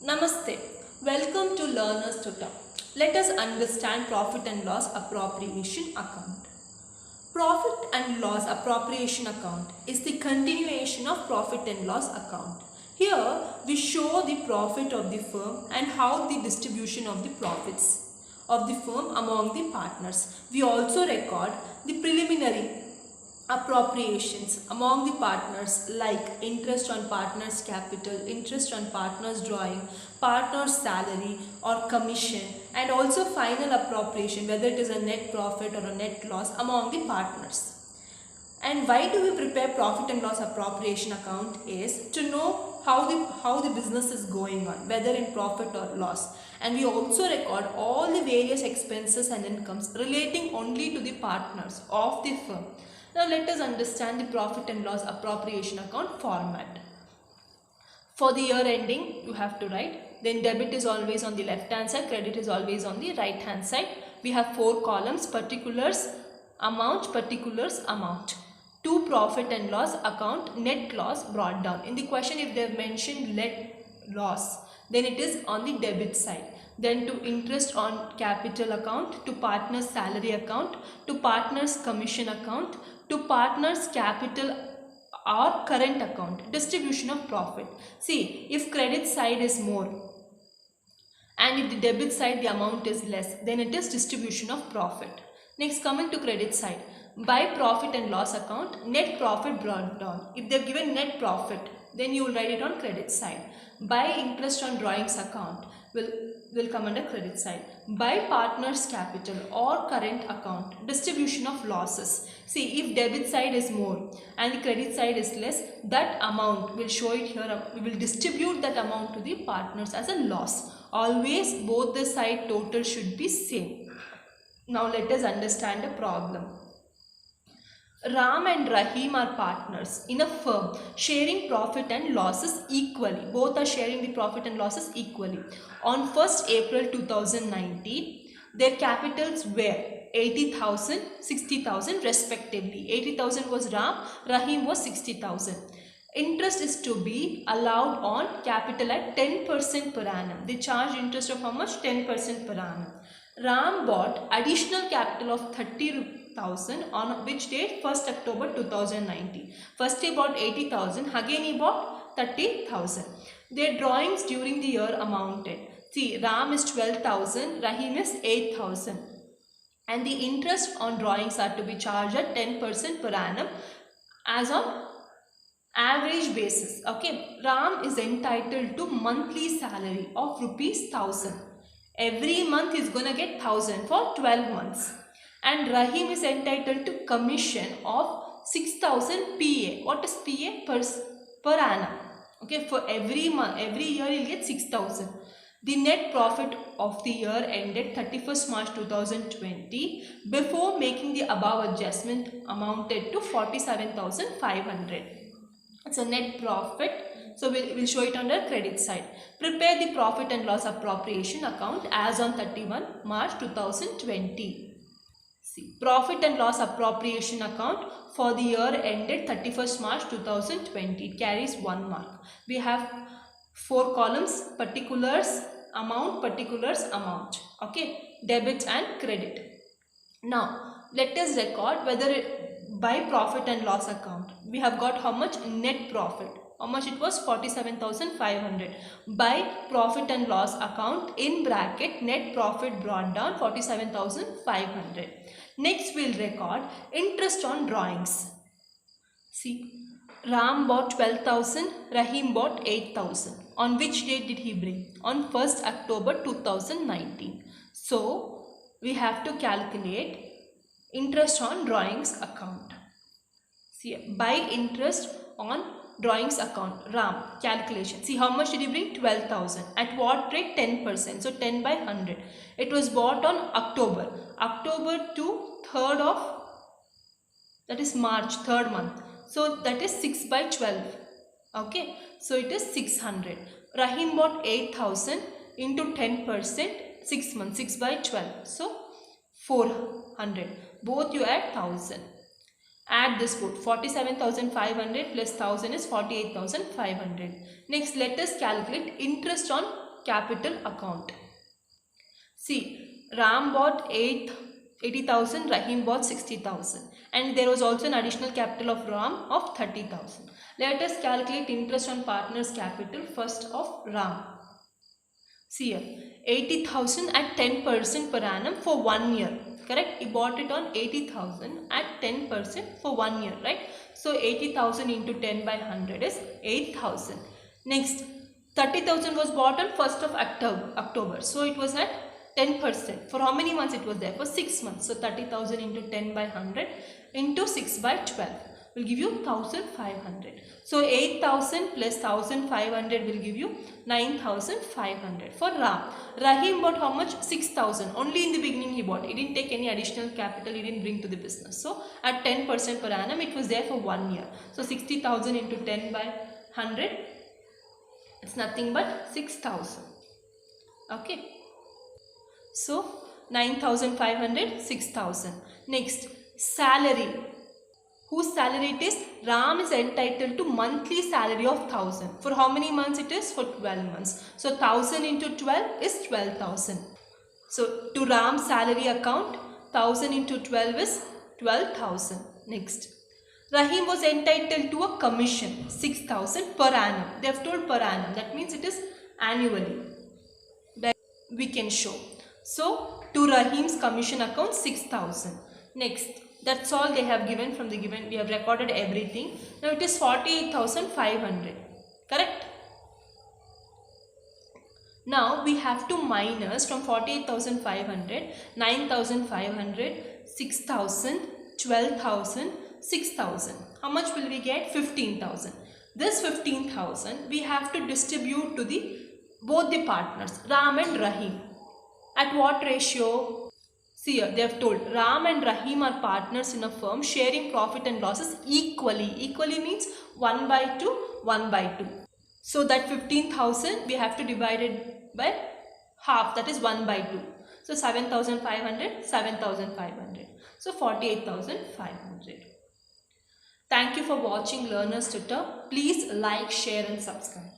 Namaste. Welcome to Learner's Tutor. Let us understand profit and loss appropriation account. Profit and loss appropriation account is the continuation of profit and loss account. Here we show the profit of the firm and how the distribution of the profits of the firm among the partners. We also record the preliminary appropriations among the partners like interest on partners capital, interest on partners drawing, partners salary or commission, and also final appropriation whether it is a net profit or a net loss among the partners. And why do we prepare profit and loss appropriation account is to know how the business is going on, whether in profit or loss. And we also record all the various expenses and incomes relating only to the partners of the firm. Now let us understand the profit and loss appropriation account format. For the year ending, you have to write, then debit is always on the left hand side, credit is always on the right hand side. We have 4 columns, particulars, amount, particulars, amount. To profit and loss account, net loss brought down. In the question, if they have mentioned net loss, then it is on the debit side. Then to interest on capital account, to partners salary account, to partners commission account, to partners capital or current account, distribution of profit. See, if credit side is more and if the debit side the amount is less, then it is distribution of profit. Next, coming to credit side, by profit and loss account, net profit brought down. If they have given net profit, then you will write it on credit side. By interest on drawings account will come under credit side. By partners capital or current account, distribution of losses. See, if debit side is more and the credit side is less, that amount will show it here. We will distribute that amount to the partners as a loss. Always both the side total should be same. Now let us understand the problem. Ram and Rahim are partners in a firm sharing profit and losses equally. Both are sharing the profit and losses equally. On 1st April 2019, their capitals were 80,000, 60,000 respectively. 80,000 was Ram, Rahim was 60,000. Interest is to be allowed on capital at 10% per annum. They charge interest of how much? 10% per annum. Ram bought additional capital of 30,000 on which date? 1st October 2019. First he bought 80,000, again he bought 30,000. Their drawings during the year amounted. See, Ram is 12,000, Rahim is 8,000. And the interest on drawings are to be charged at 10% per annum as on average basis. Okay, Ram is entitled to monthly salary of rupees 1,000. Every month he is going to get 1,000 for 12 months. And Rahim is entitled to commission of 6,000 PA. What is PA? Per annum. Okay, for every month, every year he will get 6,000. The net profit of the year ended 31st March 2020 before making the above adjustment amounted to 47,500. It's a net profit. So we'll show it on the credit side. Prepare the profit and loss appropriation account as on 31 March 2020. See, profit and loss appropriation account for the year ended 31st March 2020. It carries 1 mark. We have 4 columns, particulars, amount, particulars, amount. Okay, debit and credit. Now, let us record whether by profit and loss account, we have got how much? Net profit. How much it was? 47,500. By profit and loss account, in bracket, net profit brought down 47,500. Next we'll record interest on drawings. See, Ram bought 12,000, Rahim bought 8,000. On which date did he bring? On 1st October 2019. So, we have to calculate interest on drawings account. See, by interest on drawings account, Ram, calculation. See, how much did he bring? 12,000. At what rate? 10%. So, 10 by 100. It was bought on October. October to 3rd of, that is March, 3rd month. So, that is 6 by 12. Okay. So, it is 600. Rahim bought 8,000 into 10%, 6 months, 6 by 12. So, 400. Both you add 1,000. Add this both. 47,500 plus 1,000 is 48,500. Next, let us calculate interest on capital account. See, Ram bought 80,000, Rahim bought 60,000, and there was also an additional capital of Ram of 30,000. Let us calculate interest on partner's capital first of Ram. See here, 80,000 at 10% per annum for 1 year. Correct? He bought it on 80,000 at 10% for 1 year, right? So 80,000 into 10 by 100 is 8,000. Next, 30,000 was bought on 1st of October. So it was at 10%. For how many months it was there? For 6 months. So 30,000 into 10 by 100 into 6 by 12 will give you 1,500. So 8,000 plus 1,500 will give you 9,500 for Ram. Rahim bought how much? 6,000. Only in the beginning he bought. He didn't take any additional capital. He didn't bring to the business. So at 10% per annum it was there for 1 year. So 60,000 into 10 by 100. It's nothing but 6,000. Okay. So 9,500, 6,000. Next, salary. Whose salary it is? Ram is entitled to monthly salary of 1,000. For how many months it is? For 12 months. So 1,000 into 12 is 12,000. So to Ram's salary account, 1,000 into 12 is 12,000. Next, Rahim was entitled to a commission, 6,000 per annum. They have told per annum. That means it is annually. That we can show. So to Rahim's commission account, 6,000. Next, that's all they have given from the given. We have recorded everything. Now it is 48,500. Correct? Now we have to minus from 48,500, 9,500, 6,000, 12,000, 6,000. How much will we get? 15,000. This 15,000 we have to distribute to both the partners, Ram and Rahim. At what ratio? See here, they have told Ram and Rahim are partners in a firm sharing profit and losses equally. Equally means 1 by 2, 1 by 2. So that 15,000 we have to divide it by half, that is 1 by 2. So 7,500, 7,500. So 48,500. Thank you for watching Learner's Tutor. Please like, share and subscribe.